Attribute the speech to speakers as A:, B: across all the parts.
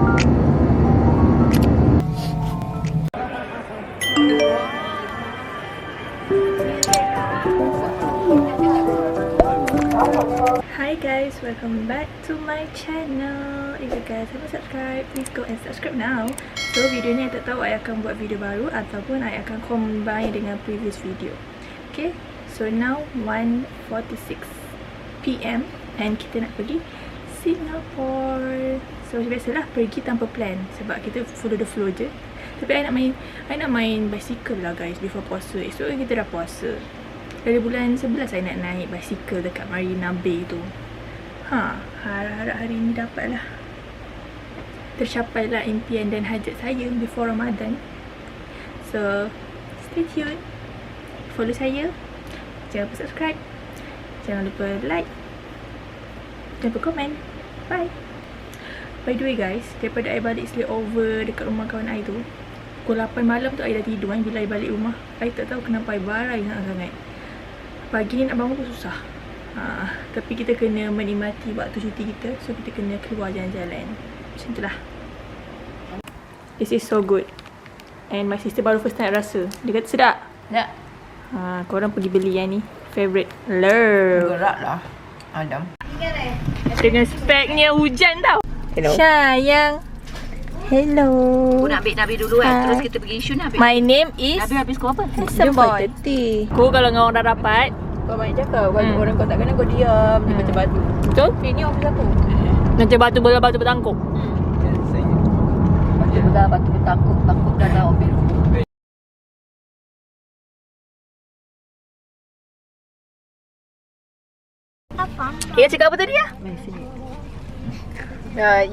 A: Hi guys, welcome back to my channel. If you guys haven't subscribed, please go and subscribe now. So video ni I tak tahu I akan buat video baru ataupun I akan combine dengan previous video. Okay, so now 1:46 PM and kita nak pergi Singapore. So biasalah pergi tanpa plan sebab kita follow the flow je. Tapi I nak main bicycle lah guys before puasa. Esok kan kita dah puasa. Dari bulan 11 saya nak naik basikal dekat Marina Bay tu. Harap-harap hari ni dapatlah. Tercapailah impian dan hajat saya before Ramadan. So, stay tuned. Follow saya. Jangan lupa subscribe. Jangan lupa like. Jangan lupa komen. Bye. By the way guys, daripada I balik sleepover dekat rumah kawan I tu, pukul 8 malam tu I dah tidur kan bila I balik rumah. I tak tahu kenapa I barai sangat-sangat. Pagi ni nak bangun pun susah. Tapi kita kena menikmati waktu cuti kita. So kita kena keluar jalan-jalan. Macam tu lah. This is so good. And my sister baru first time rasa. Dia kata sedap.
B: Ya.
A: Korang pergi beli yang ni. Favorite. Love.
B: Gerak lah Adam.
A: Dengan speknya hujan tau.
B: Hello.
A: Sayang. Hello.
B: Aku nak ambil Nabi dulu kan. Terus kita pergi isu Nabi.
A: My name is
B: Nabi habis kau apa?
A: Handsome boy. Kau kalau dengan orang dah rapat,
B: Kau banyak cakap. Orang kau tak kena kau diam. Dia macam batu.
A: betul?
B: Ini office aku.
A: Macam batu bertangkuk.
B: Dia pegang batu bertangkuk. Takut dalam office.
A: Dia cakap apa tadi lah?
B: Mari sini.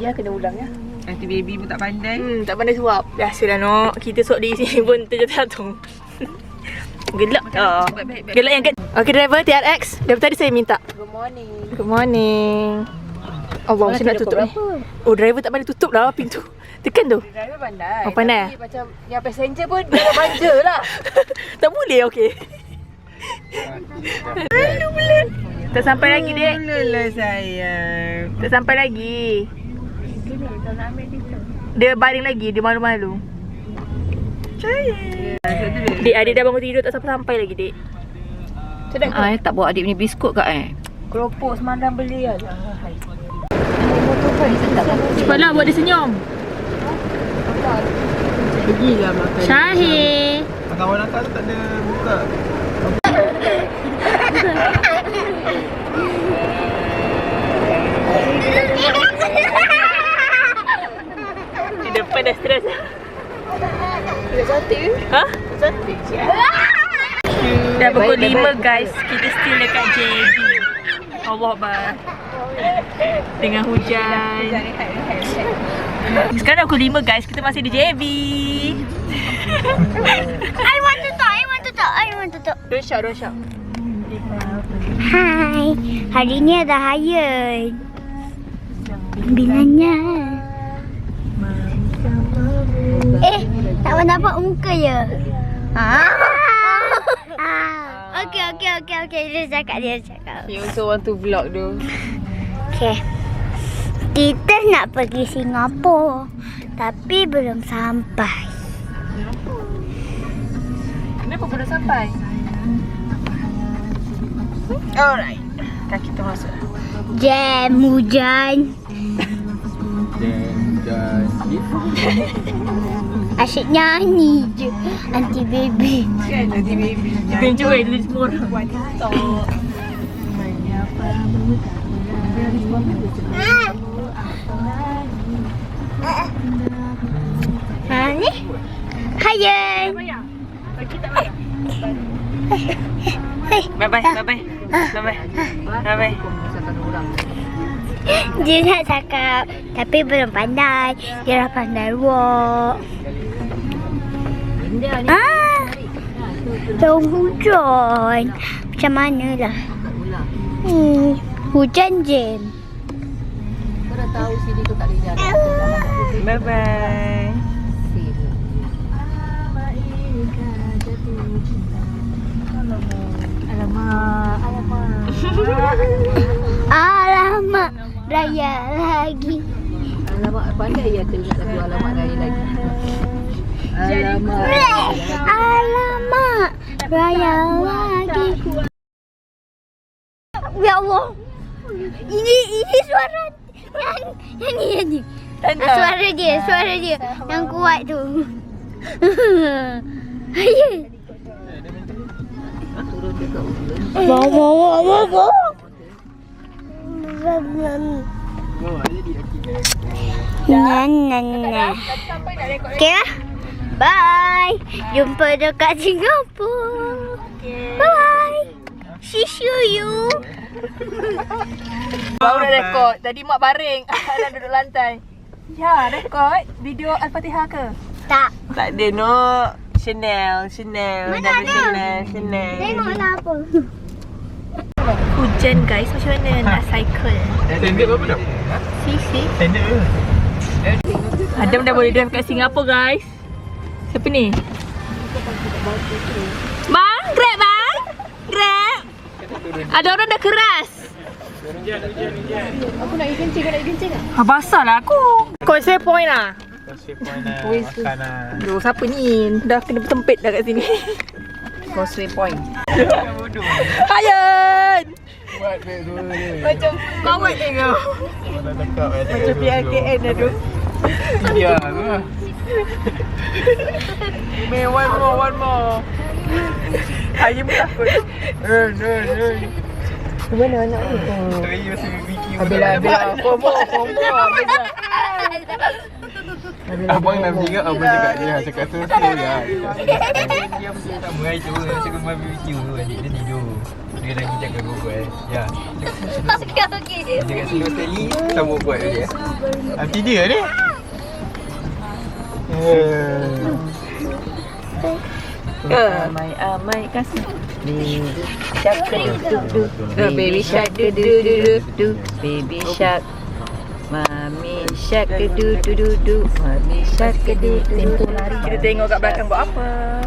A: Ya kena ulang ya.
B: Nanti baby pun tak pandai.
A: Tak pandai suap. Biasalah nok. Kita sok di sini pun terjatuh. Gelap.
B: Baik.
A: Gelap yang okay driver TRX. Dari tadi saya minta.
B: Good morning.
A: Good morning. Allah, macam nak tutup ni. Oh, driver tak pandai tutup lah pintu. Tekan tu.
B: Driver pandai.
A: Oh, pandai.
B: Tapi macam yang passenger pun dia dah manja lah.
A: Tak boleh okey. Aduh belum. Tak sampai lagi dek.
B: Alah sayang.
A: Tak sampai lagi. Dia baring lagi, dia malu-malu. Dek, adik dah bangun tidur tak sampai lagi dek.
B: Tak bawa adik punya biskut kat
A: Keropok semalam beli lah.
B: motor pun sedap lah.
A: Cepatlah buat dia senyum.
B: Pergilah makan.
A: Syahir.
C: Kawan akak tu tak ada buka.
A: Di depan dah stres.
B: Dia cantik ke?
A: Ha?
B: Cantik je.
A: Dah pukul 5 guys. Kita still dekat JB. Allah Akbar. Dengan hujan. Sekarang dah pukul 5 guys. Kita masih di JB.
D: I want to talk.
A: Don't shout.
D: Hai, hari ni ada Hayan. Bilangnya. Tak nampak muka je. Okey. Dia cakap.
B: He also want to vlog tu.
D: Okey. Kita nak pergi Singapura. Tapi belum sampai.
A: Kenapa belum sampai?
B: Alright. Kaki kita masuk.
D: Jam hujan.
C: Dan
D: Asyik nyanyi je. Aunty baby.
B: Kan nanti baby.
A: Kita enjoy dulu semua orang.
D: Ni. Hayan.
A: Bagi tak bayar.
B: Bye-bye.
D: Dia nak cakap tapi belum pandai. Dia dah pandai walk. Daun hujan. Macam mana lah. Hujan jam.
B: Kau dah tahu sini tu tak boleh jalan.
A: Bye-bye.
D: Alamak. Raya lagi.
B: Alamak, pandai ya tu satu alamat raya lagi. Alamak.
D: Alamak. Raya lagi. Ya Allah. Ini suara yang ni. Suara dia yang kuat tu. Ayy.
B: Turun dekat ujung.
D: Mama. Nah. Okay lah. Bye. Jumpa dekat Singapura. Bye. See you.
A: Baru dah rekod. Tadi mak baring. Alan duduk lantai. Ya, rekod video Al-Fatihah ke?
D: Tak.
C: Tak ada no. Chanel.
D: Mana ada?
C: Chanel.
D: Tengoklah apa.
A: Hujan guys, macam mana nak cycle?
C: Standard berapa dah?
A: See?
C: Standard ke?
A: Adam dah boleh drive kat Singapura guys. Siapa ni? Bang, Grab bang. Grab. Ada orang dah keras.
B: Aku nak pergi kencing tak?
A: Ha, basah lah aku. Causeway Point lah.
C: Causeway Point lah. Makan lah.
A: Aduh, siapa ni? Dah kena bertempit dah kat sini.
B: Causeway Point.
C: Bodoh.
A: Ayan.
C: Buat baik dua dia.
A: Macam kawat ni kau.
C: Mana dekat
A: Macam PRKN dah tu.
C: Ya tu lah. May one more.
A: Ayah pun takut.
B: Mana anak ni?
C: Saya masih BBQ.
B: Bila combo.
C: Abang nak pergi kat abang cakap dia. Cakap tu ya. Dia tak berai tu. Cakap abang BBQ tu. Adik dia tidur. Dia lagi jaga berbual. Ya.
D: Okey.
C: Dia cakap slow sekali. Sama buat dia. Hati dia ni.
A: Amai kasih.
B: Baby shark do. Baby shark. Mami shark do. Mami shark do. Tempoh lari.
A: Kita tengok kat belakang buat apa.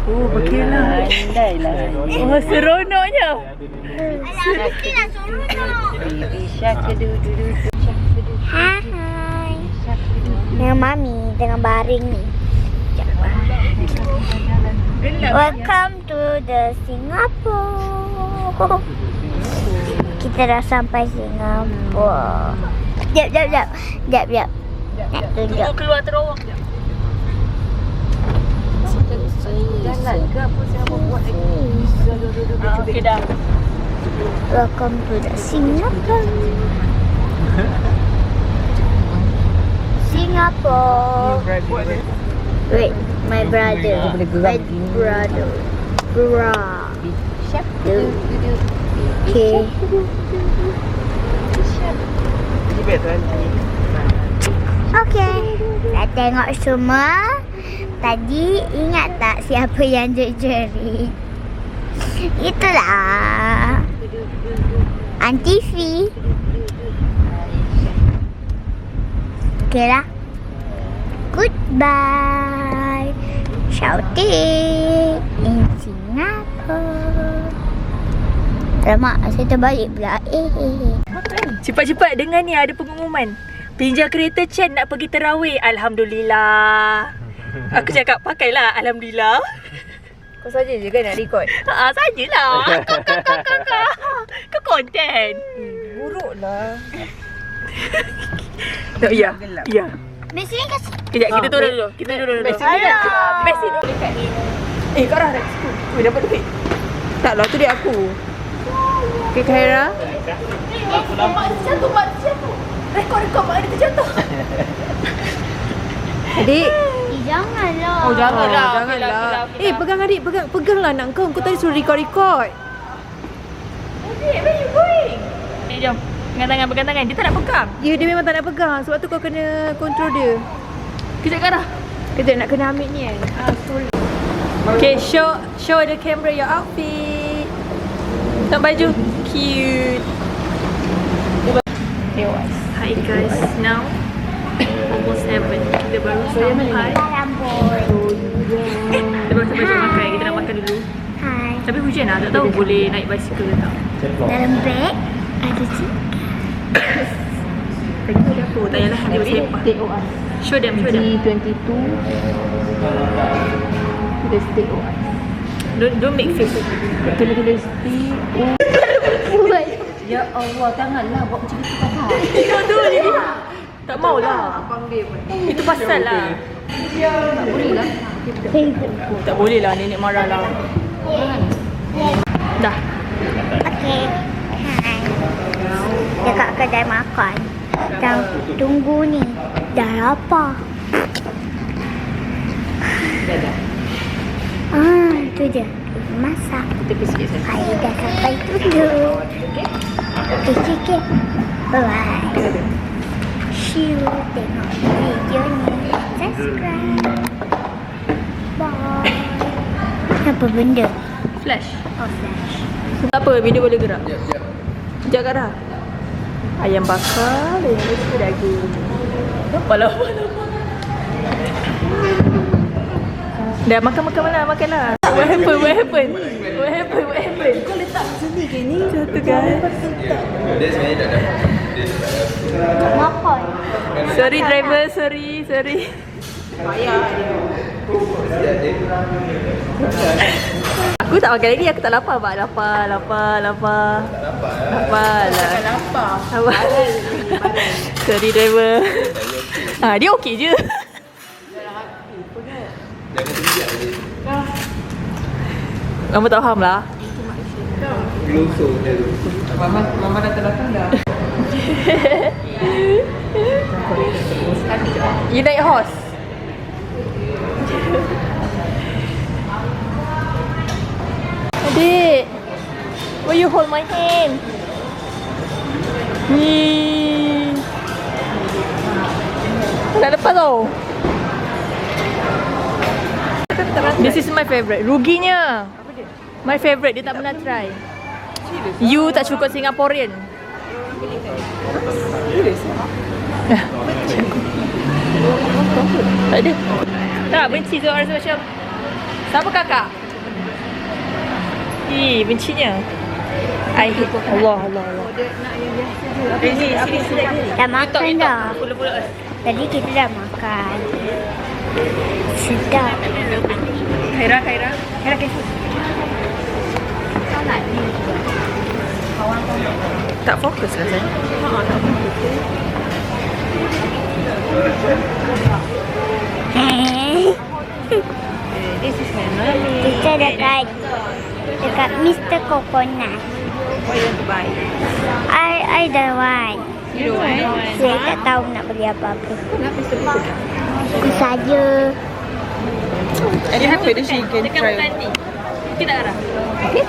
A: Oh,
B: Pandai lah.
A: Oh, seronoknya.
B: Baby shark do.
D: Hai. Dengan Mami dengan baring ni. Welcome to the Singapore. Kita dah sampai Singapura. Jap. Nak tunjuk.
A: Keluar terowong je.
B: Jalan ke apa siapa buat lagi?
A: Okey dah.
D: Welcome to the Singapore. Singapore. Wait, my brother. Bra. Okay. Okay. Dah tengok semua. Tadi ingat tak siapa yang jerit-jerit? Itulah Auntie V. Okay lah. Goodbye. Shouting in Singapore. Alamak, saya terbalik pula.
A: Cepat-cepat dengar ni ada pengumuman. Pinjam kereta Chen nak pergi terawih. Alhamdulillah. Aku cakap pakailah Alhamdulillah.
B: Kau saja je kan nak record?
A: Sajalah. Kau konten.
B: Buruklah.
A: Ya.
D: Messi ni kasih.
A: Kejap, kita turun dulu. Messi ni dekat ni. Kau dah kat situ. Dapat duit.
B: Taklah, tu dia aku. Okay, Khaira.
A: Mak terjatuh. Rekod mak dia terjatuh.
B: Adik.
D: Janganlah.
A: Oh, janganlah.
B: Janganlah.
A: Okay.
B: Pegang adik, peganglah anak kau. Kau tadi suruh record.
A: Adik, where you going? Jom. Pegang tangan. Dia tak nak pegang.
B: Ya, dia memang tak nak pegang. Sebab tu kau kena control dia.
A: Kejap Kara.
B: Kejap nak kena ambil ni kan.
A: Okay, show the camera your outfit. Tak baju. Cute. Hi guys, now almost 7. Kita baru sampai. Kita baru sampai makan. Kita nak makan dulu.
D: Hai.
A: Tapi hujan lah. Tak tahu boleh naik basikal ke tak.
D: Dalam beg ada
A: Tadi tu dia apa? Tak payahlah dia bersepah.
B: Take OS.
A: Show them.
B: G22. Tulis take OS.
A: Don't make face.
B: Tulis TO. Ya Allah, janganlah buat macam itu kakak.
A: Kau tu dia. Tak maulah. Itu pasal lah.
B: Tak boleh lah.
A: Tak boleh lah, nenek marah lah. Dah.
D: Okey. Hai. Dekat kedai makan. Dan tunggu ni. Dah lapar. Itu je. Masak.
B: Tepi sikit saya.
D: Hai, dah sampai dulu. Okay. Bye-bye. See you. Tengok video ni. Subscribe. Bye. Apa benda?
A: Flash.
D: Oh, flash.
A: Tak apa, video boleh gerak. Sekejap Kak dah. Ayam bakar, ayam bakar daging. Lama. Dah makan lah. What happened? Kau letak sini ke ni? Satu kan.
D: Makan.
A: Sorry driver, sorry. Aku tak makan lagi, aku tak lapar pak. Lapar lah. Lapar. Sorry driver. Dia okey je. Kamu tak faham lah.
C: Gelusur dia tu. Mama dah terdatang dah.
A: You naik horse. Adik, will you hold my hand? Ni. Nak lepas tau. This is my favourite. Ruginya. My favourite, dia tak pernah try. You tak cukup Singaporean. Tak ada. Tak, benci tu orang rasa macam siapa kakak? Bencinya. I hate Allah. Sini.
D: Dah makan dah. Tadi kita dah makan. Sedap.
A: Khaira careful. Tak fokus lah saya.
D: This is my mommy. Kita dekat Mr. Coconut.
A: What you want to buy?
D: I don't want.
A: You don't want?
D: Saya tak tahu nak beli apa-apa. Aku saja.
A: Are you happy that she can try? Kita tak arah.
D: Okay.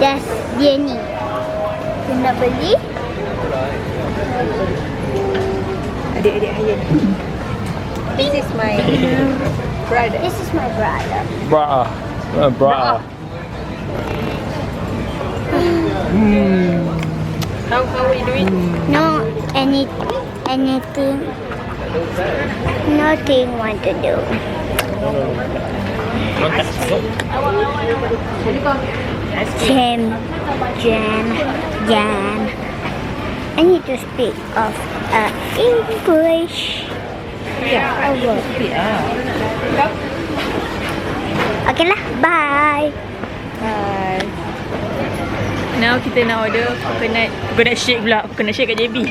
D: Just dia ni. Aku nak beli.
A: Adik-adik Hayan. This is my brother.
D: This is my brother.
C: Bra.
A: How are you doing?
D: No anything. Nothing want to do. Jam. I need to speak of English. Okay lah, bye.
A: Now kita nak order coconut shake pula. Coconut shake kat JB.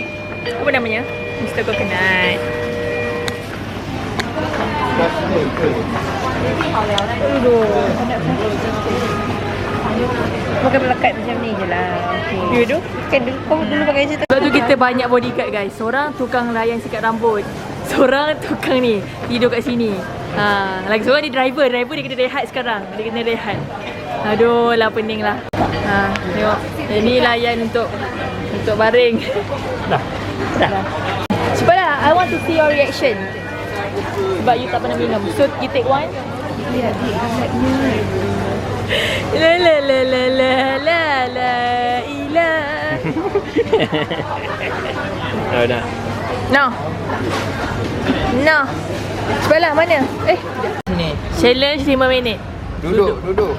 A: Apa namanya? Mr. Coconut.
B: Pakai melekat macam ni je lah.
A: You do?
B: Kan kau dulu pakai je.
A: Sebab tu kita banyak bodyguard guys. Seorang tukang layan sikat rambut. Seorang tukang ni tidur kat sini. Lagi seorang ni driver dia kena rehat sekarang. Dia kena rehat. Aduh lah pening lah. Tengok. Ini layan untuk baring. Dah. Cepatlah, I want to see your reaction. Sebab you tak pernah minum. So you take one.
B: Ya,
A: La ilah. No. Cepatlah, mana?
C: Ni.
A: Challenge 5 minit.
C: Duduk.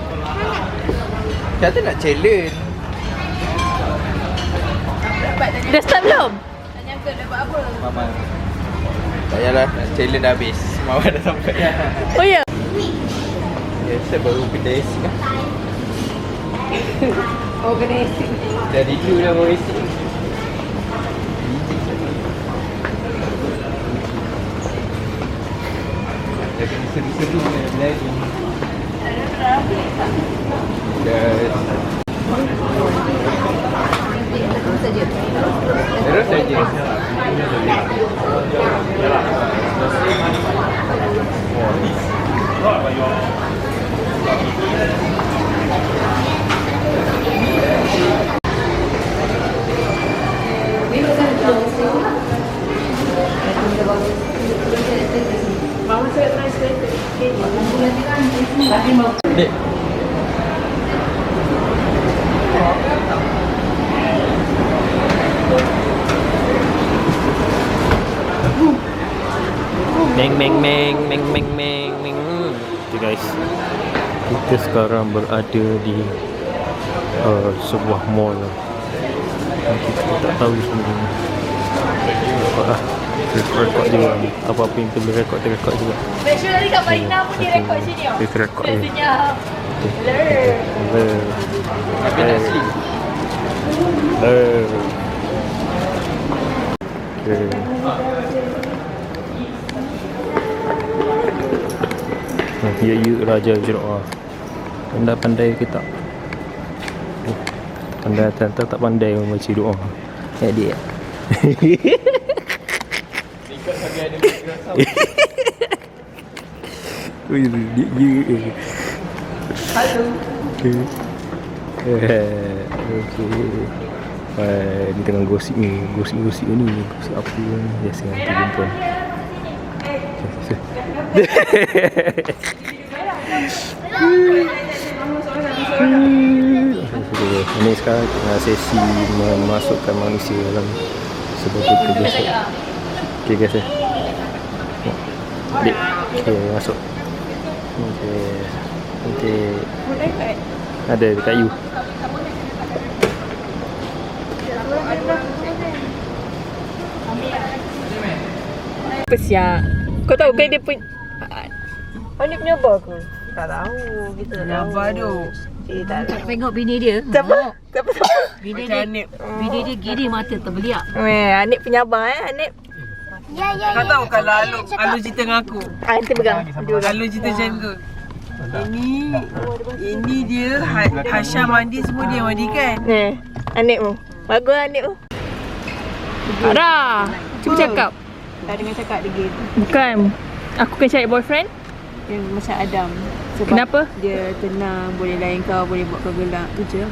C: Kata nak challenge.
A: Dah start belum?
C: Mama. Tak payahlah, challenge dah habis. Mama dah sampai.
A: Oh ya?
C: Ya, saya baru pindah AC lah.
B: Oh, kena isi.
C: Dah rindu dah bawa AC. Dah kena seru-seru lagi. Terus saja.
A: Mama saya translate.
C: Dek.
E: Meng meng meng meng meng meng meng. Okay guys, kita sekarang berada di sebuah mall. Kita tak tahu sebenarnya. Rekod juga. Apa-apa yang kita boleh rekod juga.
A: Make sure tadi kat Marina pun dia rekod sini.
E: Kita rekod je.
A: Senyap.
C: Tapi nak sleep.
E: Okay. Ya Raja Jeroah. Anda pandai ke tak? Anda tak pandai membaca doa. Dia.
C: Ikut bagi ada Microsoft.
E: Halo. Ni tengah gosip ni. Gosip ni. Gosip apa ni? Biasa nanti jumpa. Ini sekarang tengah sesi memasukkan manusia dalam sebuah kebiasaan. Okay guys Dek, okay masuk. Okay, nanti ada dekat you.
A: Apa siap? Kau tahu kan dia pun
B: Ni punya apa aku? Tak tahu. Kita tak tahu.
F: Apa tu?
B: Tak tahu.
F: Tak tengok bini dia.
A: siapa?
F: Bini dia, bini dia giri mata terbeliak.
A: Anik punya abang Anik.
F: Kau tahu kalau Alu cerita dengan aku.
A: Nanti pegang.
F: Alu cerita macam tu. Ini dia Hasha mandi semua dia mandikan.
A: Ni, Anik mu. Bagus Anik mu. Ara, cuba cakap.
B: Tak dengar cakap dia game.
A: Bukan. Aku kan cari boyfriend.
B: Yang macam Adam. Sebab
A: Kenapa?
B: dia tenang, boleh layan kau, boleh buat kau gelak. Tu je.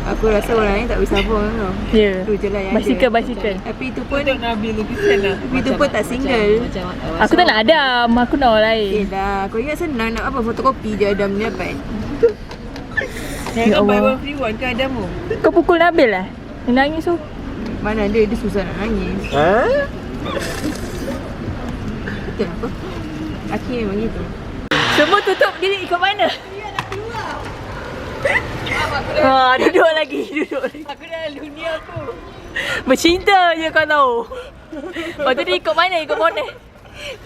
B: Aku rasa orang lain tak boleh sabar dengan kau.
A: Ya.
B: Tu je lah yang
A: Basikal.
B: ada. Tapi itu pun
F: Nabil lukisan lah.
B: tapi itu pun tak single.
A: Aku tak nak Adam. Aku nak orang lain.
B: Okay dah. Kau ingat senang nak apa? Fotokopi je Adam ni dapat.
F: Jangan buy one free one ke Adam tu?
A: Kau pukul Nabil lah. Dia nangis tu.
B: Mana dia susah nak nangis. Betul apa? Aki memang gitu.
A: Semua tutup diri ikut mana? Duduk lagi.
F: Aku dalam dunia aku.
A: Bercinta je kau tahu. Lepas tu dia ikut mana? Ikut mana?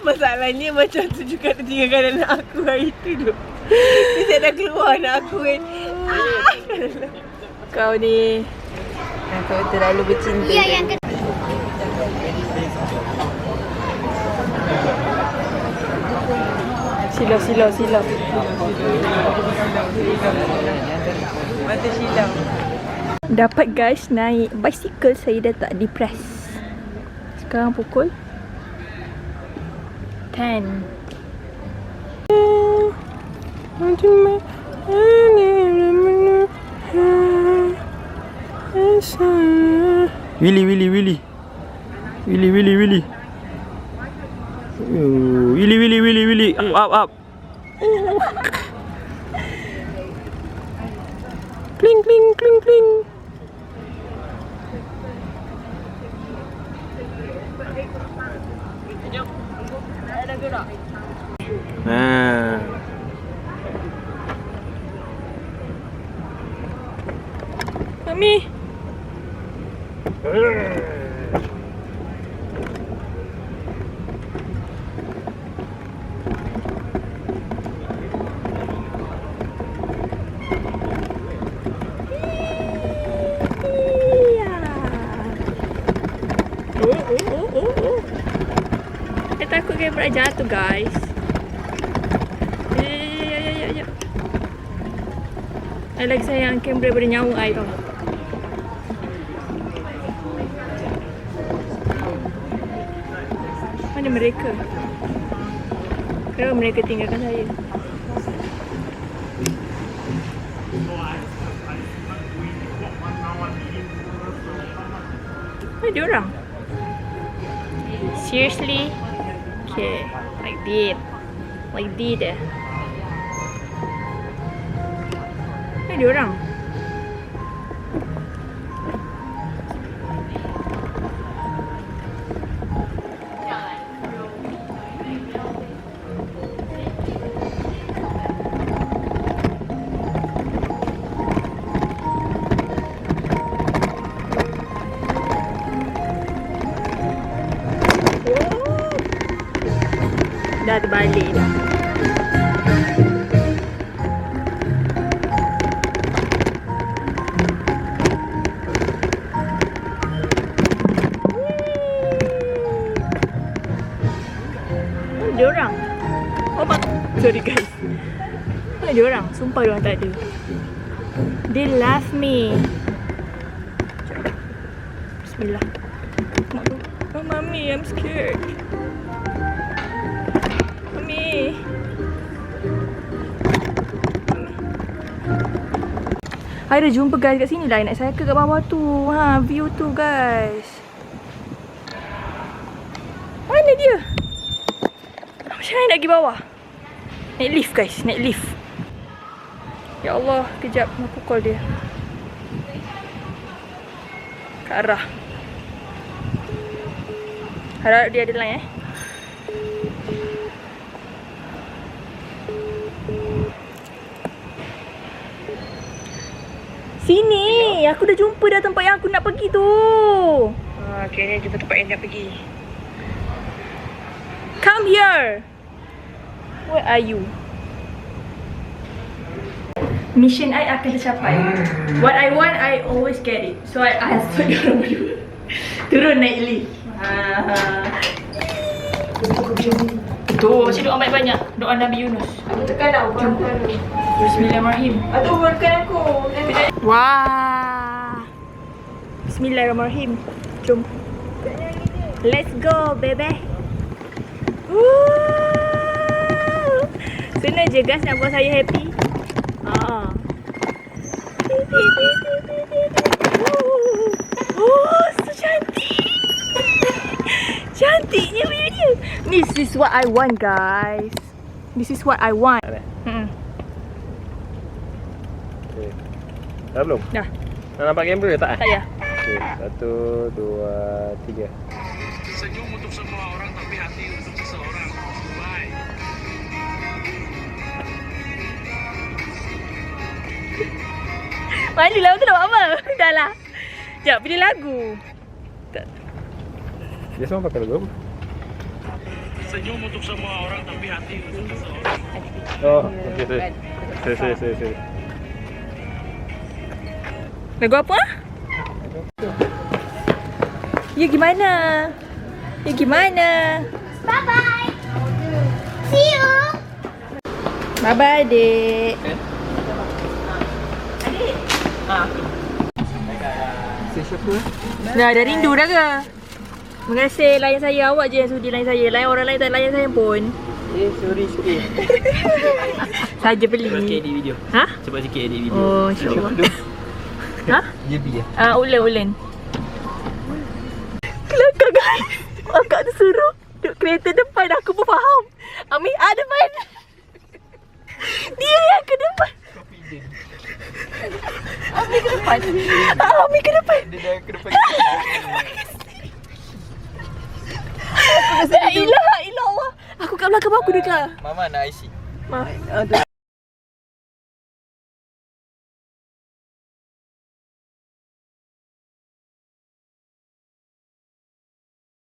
F: Masalahnya macam tu juga tertinggalkan anak aku hari tu tu. Dia saya dah keluar anak aku kan.
A: Kau ni.
B: Kau terlalu bercinta.
D: Ya, yang
A: Silau.
F: Mata silau.
A: Dapat guys naik bicycle, saya dah tak depress. Sekarang pukul 10.
E: Willy. Up. Kling.
A: Mami. Saya takut kamera jatuh guys. Ya. I like sayang kamera bernyawa I tau. Mana mereka? Kenapa mereka tinggalkan saya? Mana dia orang? Seriously? Okay, like this. Like this. Mana dia orang? Dah terbalik dah. Dia orang. Oh mak. Sorry guys. Mana dia orang? Sumpah dia orang tak ada. They love me. Bismillah. Oh mami, I'm scared. Mami. I dah jumpa guys kat sini lah. Nak cycle kat bawah tu. Ha, view tu guys. Mana dia? Macam mana nak pergi bawah? Naik lift guys, naik lift. Ya Allah, kejap aku call dia. Ke arah. Harap dia ada line Sini, aku dah jumpa dah tempat yang aku nak pergi tu.
F: Kira jumpa tempat yang nak pergi.
A: Come here. Where are you? Mission I akan tercapai. What I want, I always get it. So I ask for diorang berdua turun naik lift. Tu, macam doa banyak-banyak. Doa Nabi Yunus.
F: Aku tekan tau.
A: Bismillahirrahmanirrahim.
F: Aduh, tekan aku.
A: Wah. Bismillahirrahmanirrahim. Jom. Let's go, baby. Senang je guys nak buat saya happy. Oh, so cantik. Cantiknya punya dia. This is what I want guys. This is what I want.
E: Okay. Dah belum?
A: Dah.
E: Nak nampak kamera tak?
A: Tak payah.
E: Okay, 1, 2, 3.
C: Senyum untuk semua orang tapi hati untuk seseorang. Bye.
A: Malu lah tu nak buat apa? Dah lah. Sekejap, pilih lagu. Tak.
E: Dia semua pakai lagu apa?
C: Senyum untuk semua orang tapi hati untuk seseorang.
E: Oh, okay, sorry.
A: Lagu apa? Ya gimana? Ya gimana?
D: Bye-bye. See you.
A: Bye-bye adik. Dah rindu dah ke? Terima kasih layan saya, awak je yang sudi layan saya. Layan orang lain tak layan saya pun.
C: Sorry.
A: Saja beli.
C: Sikit edit video.
A: Ha?
C: Cepat sikit edit video.
A: Oh, insya-Allah. Ha?
C: JB ya.
A: Ulen. Kelakar guys. Akak tu suruh duduk kereta depan. Aku pun faham. Ami depan. Dia yang ke depan. Ami ke depan. Ami ke depan.
C: Dia dah ke depan.
A: La ilaha illallah. Aku kat belakang aku dekat.
C: Mama nak IC.
A: Ma.
F: Aduh.